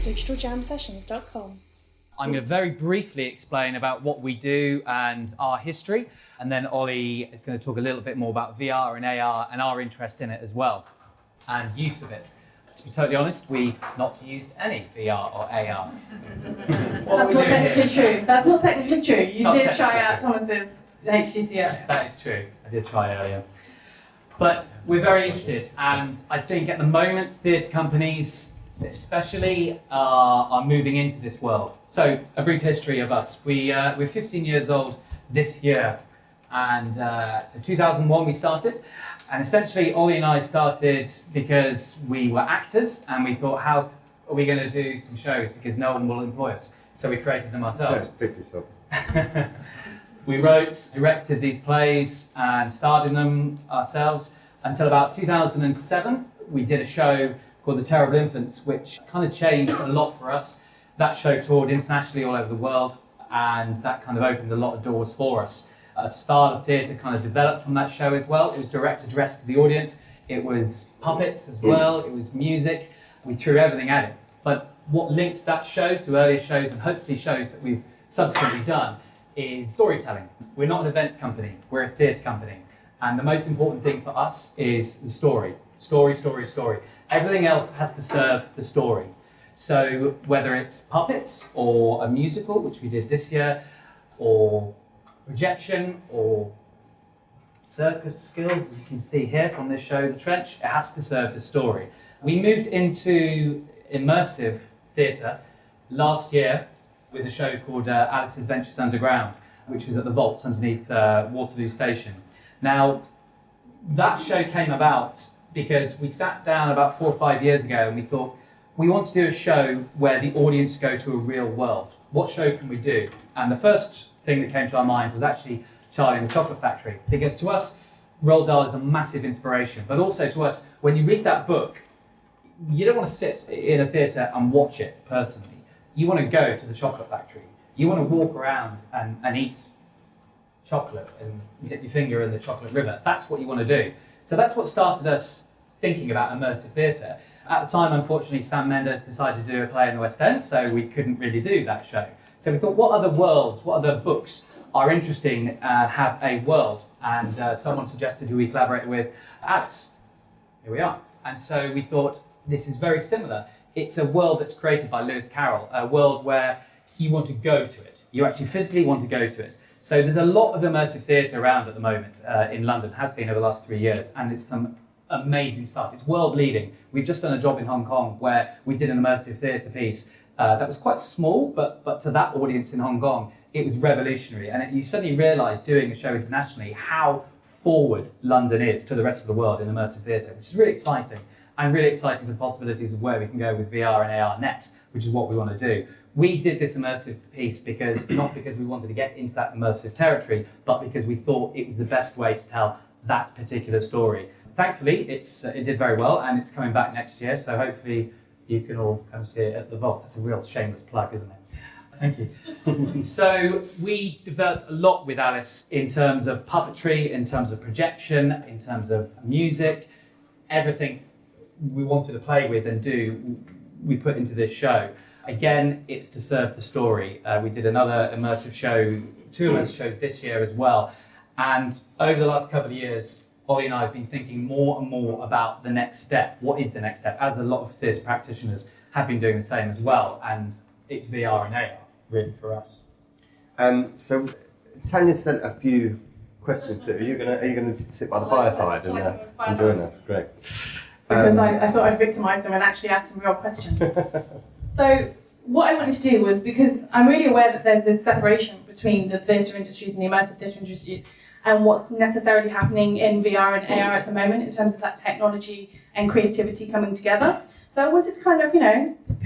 digitaljamsessions.com. I'm going to very briefly explain about what we do and our history, and then Ollie is going to talk a little bit more about VR and AR and our interest in it as well, and use of it. To be totally honest, we've not used any VR or AR. That's not technically true. That's not technically true. You Not did try technically out true. Thomas's HTC earlier. That is true. I did try earlier. But we're very interested, and I think at the moment, theatre companies especially are moving into this world. So, a brief history of us. We're 15 years old this year, and so 2001 we started. And essentially, Ollie and I started because we were actors, and we thought, how are we going to do some shows because no one will employ us? So we created them ourselves. Speak for yourself. We wrote, directed these plays and starred in them ourselves until about 2007. We did a show called The Terrible Infants, which kind of changed a lot for us. That show toured internationally all over the world, and that kind of opened a lot of doors for us. A style of theatre kind of developed from that show as well. It was direct addressed to the audience. It was puppets as well. It was music. We threw everything at it. But what links that show to earlier shows, and hopefully shows that we've subsequently done, is storytelling. We're not an events company. We're a theatre company. And the most important thing for us is the story. Story, story, story. Everything else has to serve the story. So whether it's puppets or a musical, which we did this year, or projection or circus skills, as you can see here from this show, The Trench, it has to serve the story. We moved into immersive theatre last year with a show called Alice's Ventures Underground, which was at the vaults underneath Waterloo Station. Now, that show came about because we sat down about 4 or 5 years ago and we thought, we want to do a show where the audience go to a real world. What show can we do? And the first thing that came to our mind was actually Charlie and the Chocolate Factory, because to us, Roald Dahl is a massive inspiration, but also to us, when you read that book, you don't want to sit in a theatre and watch it personally. You want to go to the chocolate factory. You want to walk around and eat chocolate and dip your finger in the chocolate river. That's what you want to do. So that's what started us thinking about immersive theatre. At the time, unfortunately, Sam Mendes decided to do a play in the West End, so we couldn't really do that show. So we thought, what other worlds, what other books are interesting and have a world? And someone suggested who we collaborated with, Alice. Here we are. And so we thought, this is very similar. It's a world that's created by Lewis Carroll, a world where you want to go to it. You actually physically want to go to it. So there's a lot of immersive theatre around at the moment in London, has been over the last 3 years, and it's some amazing stuff. It's world leading. We've just done a job in Hong Kong where we did an immersive theatre piece that was quite small, but to that audience in Hong Kong, it was revolutionary. And you suddenly realise doing a show internationally how forward London is to the rest of the world in immersive theatre, which is really exciting. And really exciting for the possibilities of where we can go with VR and AR next, which is what we want to do. We did this immersive piece not because we wanted to get into that immersive territory, but because we thought it was the best way to tell that particular story. Thankfully, it did very well, and it's coming back next year, so hopefully you can all come see it at the vaults. That's a real shameless plug, isn't it? Thank you. So we developed a lot with Alice in terms of puppetry, in terms of projection, in terms of music, everything we wanted to play with and do, we put into this show. Again, it's to serve the story. We did another immersive show, 2 immersive shows this year as well. And over the last couple of years, Ollie and I have been thinking more and more about the next step. What is the next step? As a lot of theatre practitioners have been doing the same as well. And it's VR and AR, really, for us. So Tanya sent a few questions to you. Are you gonna sit by the fireside and join us? Great. Because I thought I'd victimise them and actually ask them real questions. So what I wanted to do was, because I'm really aware that there's this separation between the theatre industries and the immersive theatre industries and what's necessarily happening in VR and AR at the moment in terms of that technology and creativity coming together. So I wanted to kind of,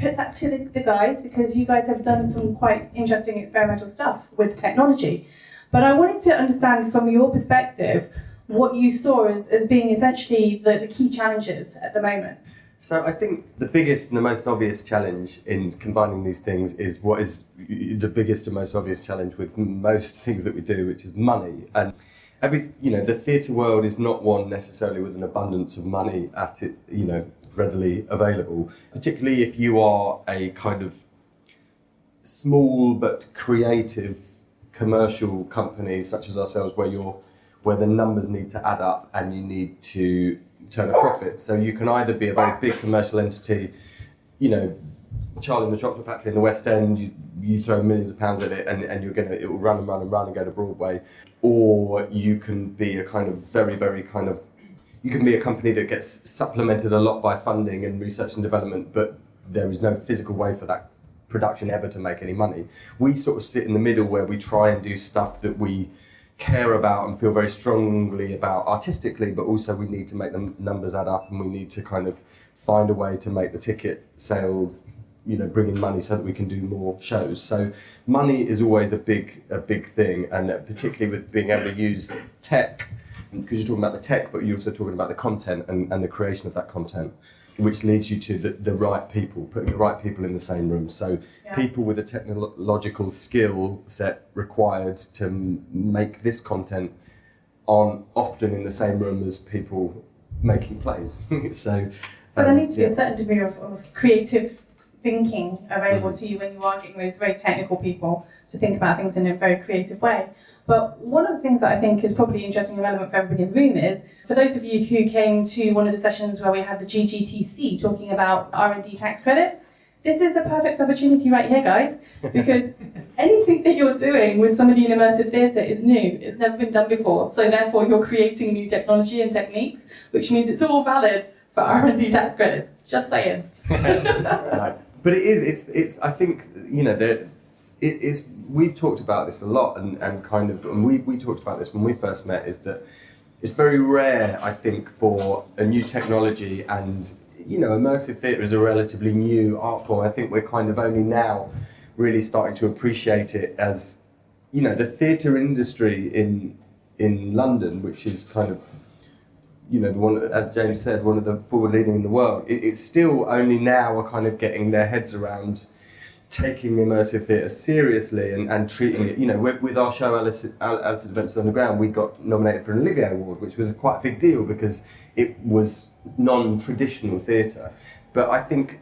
put that to the guys, because you guys have done some quite interesting experimental stuff with technology. But I wanted to understand from your perspective what you saw as being essentially the key challenges at the moment. So I think the biggest and the most obvious challenge in combining these things is what is the biggest and most obvious challenge with most things that we do, which is money. And the theatre world is not one necessarily with an abundance of money at it, readily available, particularly if you are a kind of small but creative commercial company such as ourselves, where the numbers need to add up and you need to turn a profit. So you can either be a very big commercial entity, Charlie and the Chocolate Factory in the West End, you throw millions of pounds at it and it will run and run and run and go to Broadway. Or you can be a kind of you can be a company that gets supplemented a lot by funding and research and development, but there is no physical way for that production ever to make any money. We sort of sit in the middle where we try and do stuff that we care about and feel very strongly about artistically, but also we need to make the numbers add up and we need to kind of find a way to make the ticket sales bring in money so that we can do more shows. So money is always a big thing, and particularly with being able to use tech, because you're talking about the tech, but you're also talking about the content and the creation of that content, which leads you to the right people, putting the right people in the same room. So people with a technological skill set required to make this content aren't often in the same room as people making plays. So there needs to be a certain degree of creative thinking available to you when you are getting those very technical people to think about things in a very creative way. But one of the things that I think is probably interesting and relevant for everybody in the room is, for those of you who came to one of the sessions where we had the GGTC talking about R&D tax credits, this is a perfect opportunity right here, guys, because anything that you're doing with somebody in immersive theatre is new. It's never been done before. So therefore, you're creating new technology and techniques, which means it's all valid for R&D tax credits. Just saying. Nice. But it's I think, it is, we've talked about this a lot and we talked about this when we first met, is that it's very rare, I think, for a new technology, and immersive theatre is a relatively new art form. I think we're kind of only now really starting to appreciate it as, the theatre industry in London, which is kind of, the one, as James said, one of the forward leading in the world. It's still only now are kind of getting their heads around taking immersive theatre seriously and treating it, with our show Alice's Adventures Underground, we got nominated for an Olivier Award, which was quite a big deal because it was non-traditional theatre. But I think,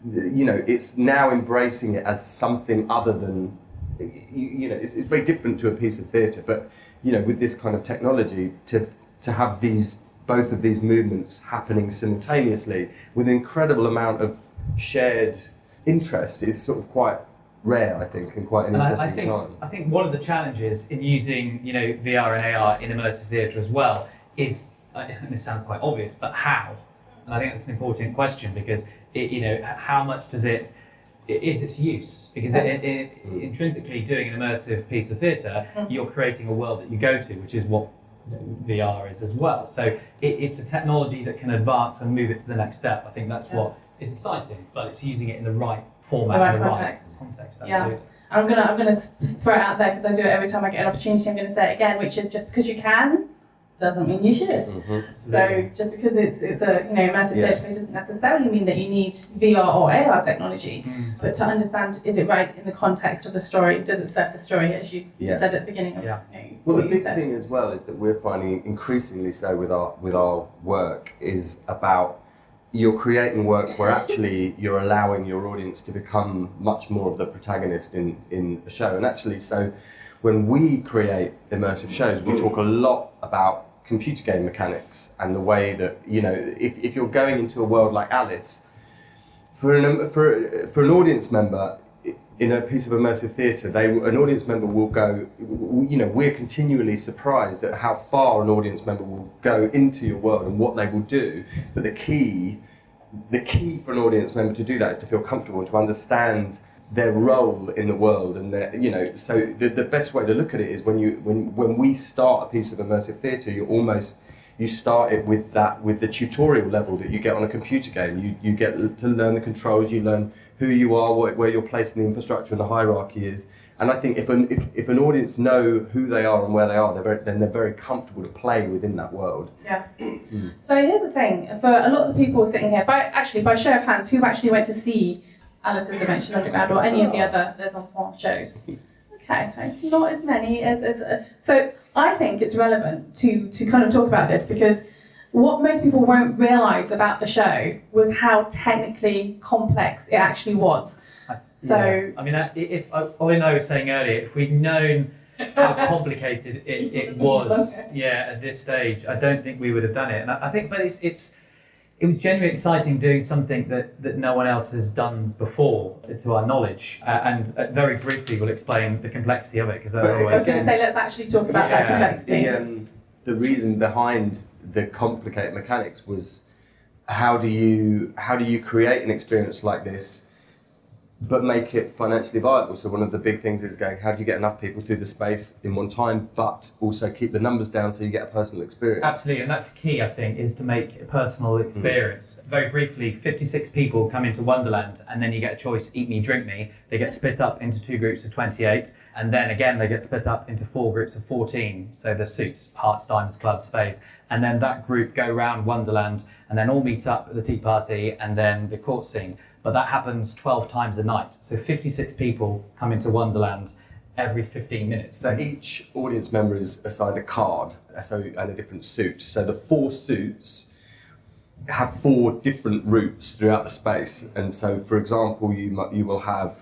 it's now embracing it as something other than, it's very different to a piece of theatre, but, with this kind of technology, to have both of these movements happening simultaneously with an incredible amount of shared interest is sort of quite rare, I think, and quite an interesting time. I think one of the challenges in using, VR and AR in immersive theatre as well is, and this sounds quite obvious, but how? And I think that's an important question, because how much is its use? Because intrinsically doing an immersive piece of theatre, you're creating a world that you go to, which is what VR is as well. So it's a technology that can advance and move it to the next step. I think that's what is exciting, but it's using it in the right format, in the context. Absolutely. Yeah. I'm gonna throw it out there because I do it every time I get an opportunity. I'm gonna say it again, which is, just because you can doesn't mean you should. Mm-hmm. So just because it's a immersive theatre doesn't necessarily mean that you need VR or AR technology, but to understand, is it right in the context of the story? Does it serve the story, as you said at the beginning of well, the big thing as well is that we're finding increasingly so with our work is about, you're creating work where actually you're allowing your audience to become much more of the protagonist in a show. And actually, so when we create immersive shows, we talk a lot about computer game mechanics and the way that, if you're going into a world like Alice, for an audience member in a piece of immersive theatre, an audience member will go, we're continually surprised at how far an audience member will go into your world and what they will do. But the key for an audience member to do that is to feel comfortable and to understand their role in the world, and so the best way to look at it is when we start a piece of immersive theatre, you start it with the tutorial level that you get on a computer game. You get to learn the controls, you learn who you are, where you're placed in the infrastructure and the hierarchy is. And I think if an audience know who they are and where they are, then they're very comfortable to play within that world. Yeah. So here's the thing, for a lot of the people sitting here, by show of hands, who actually went to see Alice's Adventures Underground or any of the other Les Enfants shows? Okay, so not as many as so I think it's relevant to kind of talk about this, because what most people won't realise about the show was how technically complex it actually was. So, I mean, if Ollie was saying earlier, if we'd known how complicated it was, at this stage, I don't think we would have done it. And I think, but it was genuinely exciting doing something that no one else has done before, to our knowledge. And very briefly, we'll explain the complexity of it, because I was going to say, let's actually talk about that complexity. The reason behind the complicated mechanics was how do you create an experience like this but make it financially viable? So one of the big things is going, how do you get enough people through the space in one time, but also keep the numbers down so you get a personal experience? Absolutely, and that's key, I think, is to make a personal experience. Very briefly, 56 people come into Wonderland, and then you get a choice, eat me, drink me. They get split up into 2 groups of 28, and then again they get split up into 4 groups of 14. So the suits, hearts, diamonds, clubs, spades, and then that group go round Wonderland, and then all meet up at the tea party, and then the court scene. But that happens 12 times a night. So 56 people come into Wonderland every 15 minutes. So each audience member is assigned a card and a different suit. So the 4 suits have 4 different routes throughout the space. And so, for example, you will have,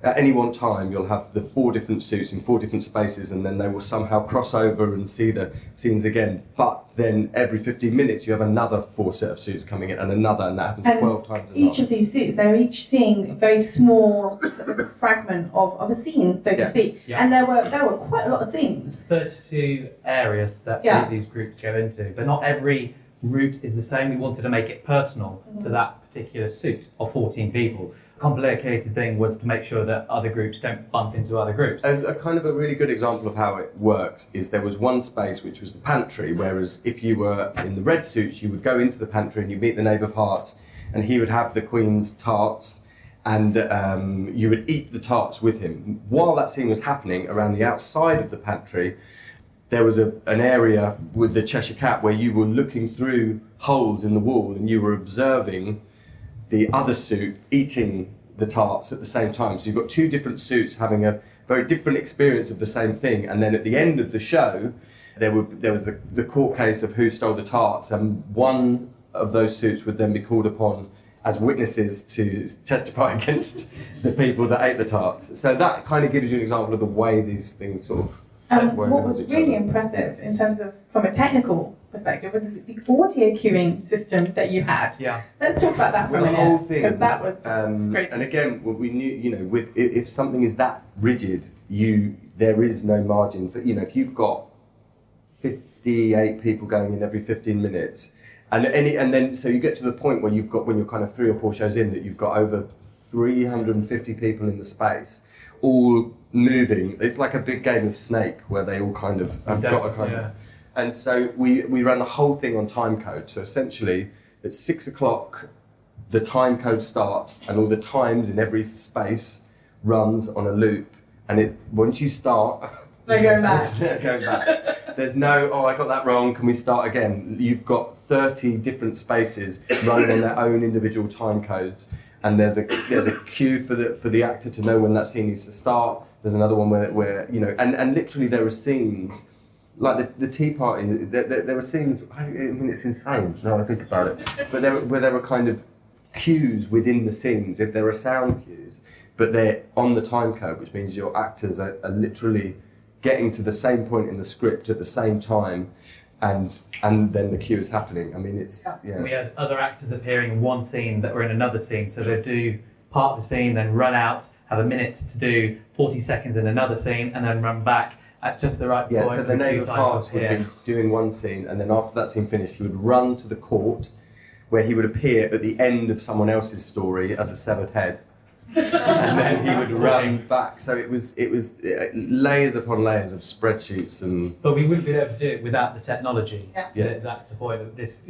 at any one time, you'll have the 4 different suits in 4 different spaces, and then they will somehow cross over and see the scenes again. But then every 15 minutes, you have another 4 set of suits coming in, and another, and that happens 12 times a night. Each of these suits, they're each seeing a very small fragment of a scene, so to speak. Yeah. And there were quite a lot of scenes. 32 areas that these groups go into, but not every route is the same. We wanted to make it personal to that particular suit of 14 people. Complicated thing was to make sure that other groups don't bump into other groups. A kind of a really good example of how it works is there was one space which was the pantry, whereas if you were in the red suits, you would go into the pantry and you meet the Knave of Hearts, and he would have the Queen's tarts, and you would eat the tarts with him. While that scene was happening, around the outside of the pantry, there was an area with the Cheshire Cat where you were looking through holes in the wall and you were observing the other suit eating the tarts at the same time. So you've got 2 different suits having a very different experience of the same thing. And then at the end of the show, there was the court case of who stole the tarts, and one of those suits would then be called upon as witnesses to testify against the people that ate the tarts. So that kind of gives you an example of the way these things sort of work. What was really impressive in terms of, from a technical perspective, was the audio cueing system that you had. Yeah. Let's talk about that for a minute. The whole thing, because that was just crazy. And again, we knew, with if something is that rigid, there is no margin for, if you've got 58 people going in every 15 minutes, and then so you get to the point where when you're kind of 3 or 4 shows in, that you've got over 350 people in the space, all moving. It's like a big game of Snake where they all kind of have got a kind of. And so we ran the whole thing on time code. So essentially, at 6 o'clock, the time code starts, and all the times in every space runs on a loop. And it's once you start, no going back. There's no, I got that wrong, can we start again? You've got 30 different spaces running on their own individual time codes. And there's a cue for the actor to know when that scene needs to start. There's another one where and literally there are scenes. Like the tea party, there were scenes. I mean, it's insane now I think about it. But there were kind of cues within the scenes, if there are sound cues, but they're on the time code, which means your actors are literally getting to the same point in the script at the same time, and then the cue is happening. I mean, it's We had other actors appearing in one scene that were in another scene, so they'd do part of the scene, then run out, have a minute to do 40 seconds in another scene, and then run back at just the right point. Yeah, so the Knave of Hearts would be doing one scene, and then after that scene finished, he would run to the court, where he would appear at the end of someone else's story as a severed head, and then he would run back. So it was layers upon layers of spreadsheets and. But we wouldn't be able to do it without the technology. Yeah. That's the point of this.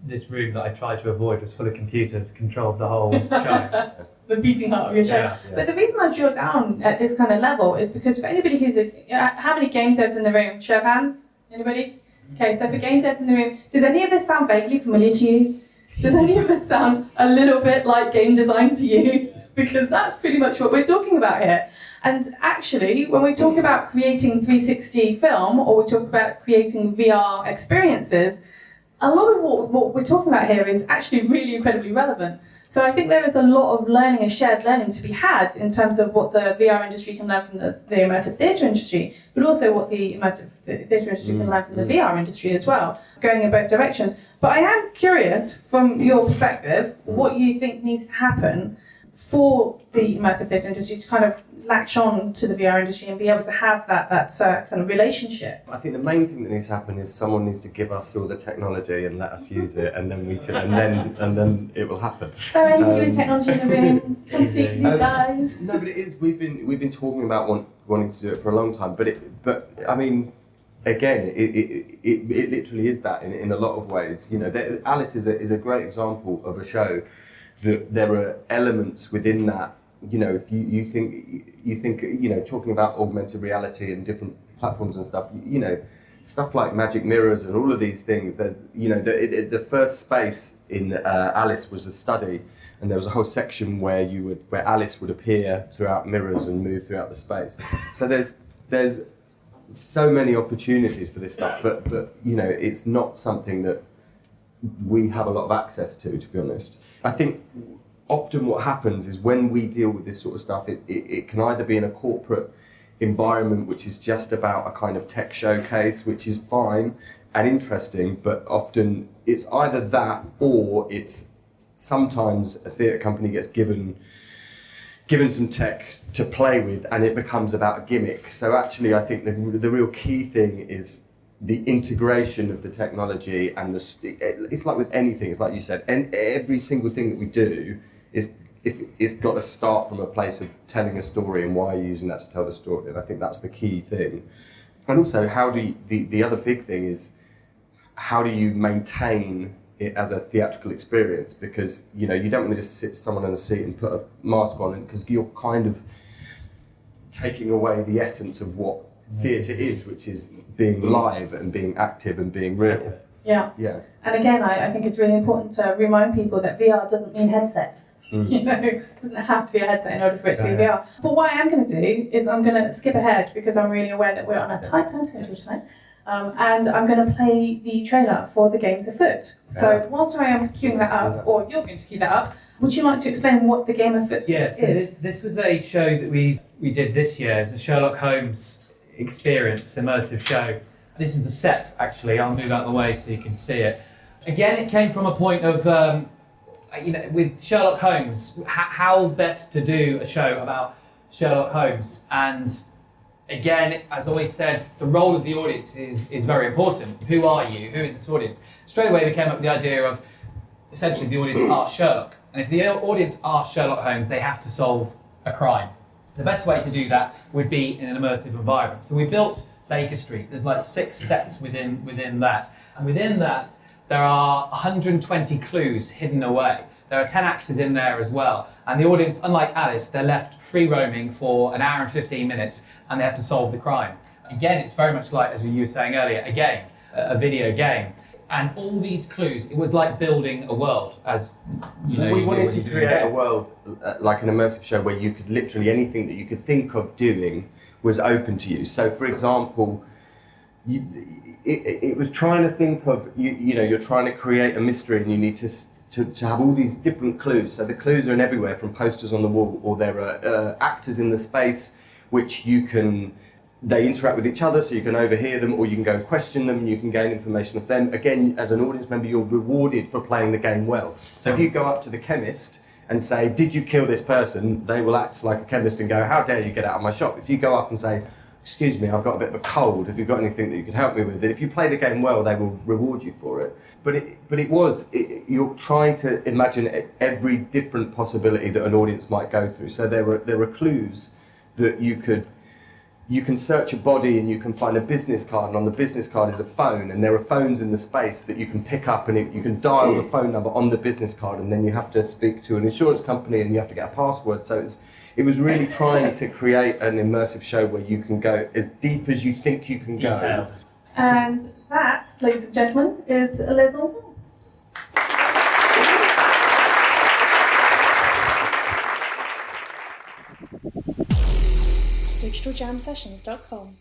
This room that I tried to avoid was full of computers, controlled the whole show. The beating heart of your show. Yeah. But the reason I drill down at this kind of level is because for anybody who's how many game devs in the room? Show of hands? Anybody? Okay, so for game devs in the room, does any of this sound vaguely familiar to you? Does any of this sound a little bit like game design to you? Because that's pretty much what we're talking about here. And actually, when we talk about creating 360 film, or we talk about creating VR experiences, a lot of what we're talking about here is actually really incredibly relevant. So I think there is a lot of learning and shared learning to be had in terms of what the VR industry can learn from the immersive theatre industry, but also what the immersive theatre industry can learn from the VR industry as well, going in both directions. But I am curious, from your perspective, what you think needs to happen for the immersive theatre industry to kind of latch on to the VR industry and be able to have that kind of relationship. I think the main thing that needs to happen is someone needs to give us all the technology and let us use it, and then we can, and then it will happen. So anyone giving technology in the room, come speak to these guys. No, but it is. We've been talking about wanting to do it for a long time, but I mean, again, it literally is that in a lot of ways. You know, Alice is a great example of a show that there are elements within that. You know, if you think, you know, talking about augmented reality and different platforms and stuff, you know, stuff like magic mirrors and all of these things, there's, you know, the first space in Alice was a study, and there was a whole section where Alice would appear throughout mirrors and move throughout the space. So there's so many opportunities for this stuff, but you know, it's not something that we have a lot of access to be honest. I think often what happens is when we deal with this sort of stuff, it can either be in a corporate environment, which is just about a kind of tech showcase, which is fine and interesting, but often it's either that or it's sometimes a theatre company gets given some tech to play with and it becomes about a gimmick. So actually I think the real key thing is the integration of the technology, and it's like with anything, it's like you said, and every single thing that we do it's got to start from a place of telling a story, and why are you using that to tell the story? And I think that's the key thing. And also, the other big thing is, how do you maintain it as a theatrical experience? Because, you know, you don't want to just sit someone in a seat and put a mask on, because you're kind of taking away the essence of what theatre is, which is being live and being active and being real. Yeah. And again, I think it's really important to remind people that VR doesn't mean headset. You know, it doesn't have to be a headset in order for it to be VR. But what I am going to do is I'm going to skip ahead, because I'm really aware that we're on a tight time schedule tonight. And I'm going to play the trailer for The Game's Afoot. So whilst I am queuing that up, or you're going to queue that up, would you like to explain what The Game Afoot is? Yeah, so this was a show that we did this year. It's a Sherlock Holmes experience, immersive show. This is the set, actually. I'll move out of the way so you can see it. Again, it came from a point of, you know, with Sherlock Holmes, how best to do a show about Sherlock Holmes. And again, as always said, the role of the audience is very important. Who are you? Who is this audience? Straight away we came up with the idea of, essentially, the audience are Sherlock. And if the audience are Sherlock Holmes, they have to solve a crime. The best way to do that would be in an immersive environment. So we built Baker Street. There's like 6 sets within that. And within that, there are 120 clues hidden away. There are 10 actors in there as well. And the audience, unlike Alice, they're left free roaming for an hour and 15 minutes, and they have to solve the crime. Again, it's very much like, as you were saying earlier, a game, a video game. And all these clues, it was like building a world, as you know. We wanted to create a world, like an immersive show, where you could literally, anything that you could think of doing was open to you. So, for example, it was trying to think of, you know, you're trying to create a mystery, and you need to have all these different clues. So the clues are everywhere, from posters on the wall, or there are actors in the space which they interact with each other, so you can overhear them, or you can go and question them, and you can gain information of them. Again, as an audience member, you're rewarded for playing the game well. So if you go up to the chemist and say, "Did you kill this person?" they will act like a chemist and go, "How dare you get out of my shop?" If you go up and say, "Excuse me, I've got a bit of a cold, have you got anything that you could help me with?" And if you play the game well, they will reward you for it. You're trying to imagine every different possibility that an audience might go through. So there are clues that you can search a body, and you can find a business card, and on the business card is a phone, and there are phones in the space that you can pick up, and you can dial the phone number on the business card, and then you have to speak to an insurance company, and you have to get a password. So it was really trying to create an immersive show where you can go as deep as you think you can go. And that, ladies and gentlemen, is Les Enfants. digitaljamsessions.com